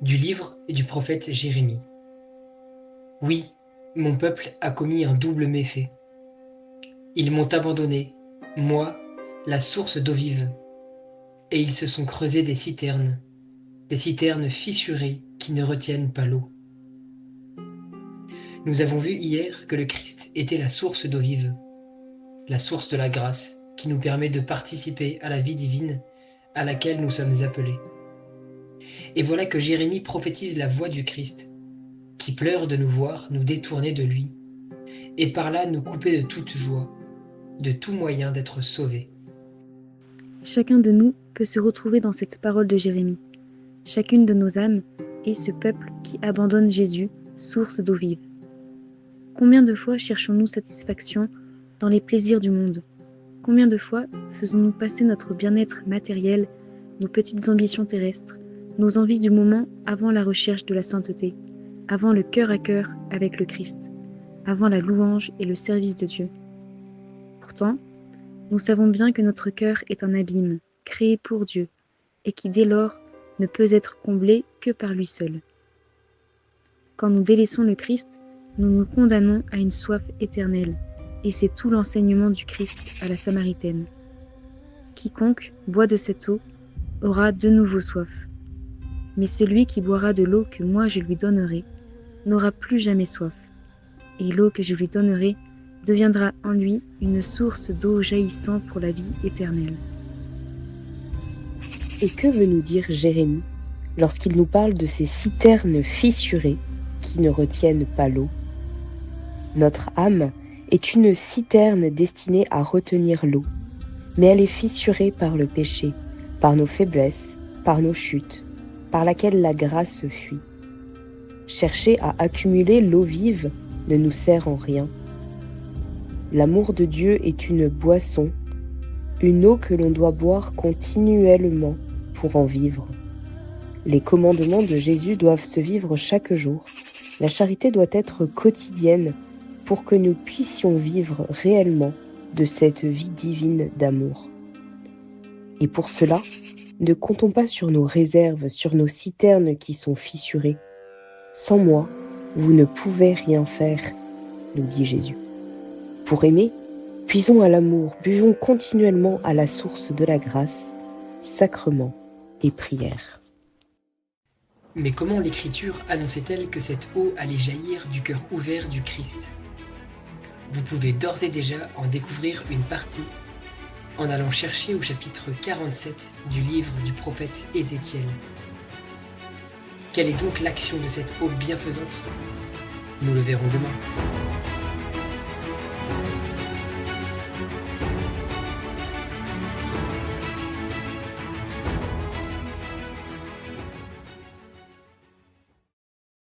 Du livre du prophète Jérémie. Oui, mon peuple a commis un double méfait. Ils m'ont abandonné, moi, la source d'eau vive, et ils se sont creusés des citernes fissurées qui ne retiennent pas l'eau. Nous avons vu hier que le Christ était la source d'eau vive, la source de la grâce qui nous permet de participer à la vie divine à laquelle nous sommes appelés. Et voilà que Jérémie prophétise la voix du Christ, qui pleure de nous voir nous détourner de lui, et par là nous couper de toute joie, de tout moyen d'être sauvés. Chacun de nous peut se retrouver dans cette parole de Jérémie. Chacune de nos âmes est ce peuple qui abandonne Jésus, source d'eau vive. Combien de fois cherchons-nous satisfaction dans les plaisirs du monde? Combien de fois faisons-nous passer notre bien-être matériel, nos petites ambitions terrestres, nos envies du moment avant la recherche de la sainteté, avant le cœur à cœur avec le Christ, avant la louange et le service de Dieu? Pourtant, nous savons bien que notre cœur est un abîme, créé pour Dieu, et qui dès lors ne peut être comblé que par lui seul. Quand nous délaissons le Christ, nous nous condamnons à une soif éternelle, et c'est tout l'enseignement du Christ à la Samaritaine. Quiconque boit de cette eau aura de nouveau soif, mais celui qui boira de l'eau que moi je lui donnerai n'aura plus jamais soif, et l'eau que je lui donnerai deviendra en lui une source d'eau jaillissant pour la vie éternelle. Et que veut nous dire Jérémie lorsqu'il nous parle de ces citernes fissurées qui ne retiennent pas l'eau? Notre âme est une citerne destinée à retenir l'eau, mais elle est fissurée par le péché, par nos faiblesses, par nos chutes, par laquelle la grâce fuit. Chercher à accumuler l'eau vive ne nous sert en rien. L'amour de Dieu est une boisson, une eau que l'on doit boire continuellement pour en vivre. Les commandements de Jésus doivent se vivre chaque jour. La charité doit être quotidienne pour que nous puissions vivre réellement de cette vie divine d'amour. Et pour cela, ne comptons pas sur nos réserves, sur nos citernes qui sont fissurées. Sans moi, vous ne pouvez rien faire, nous dit Jésus. Pour aimer, puisons à l'amour, buvons continuellement à la source de la grâce, sacrement et prière. Mais comment l'Écriture annonçait-elle que cette eau allait jaillir du cœur ouvert du Christ? Vous pouvez d'ores et déjà en découvrir une partie en allant chercher au chapitre 47 du livre du prophète Ézéchiel. Quelle est donc l'action de cette eau bienfaisante? Nous le verrons demain.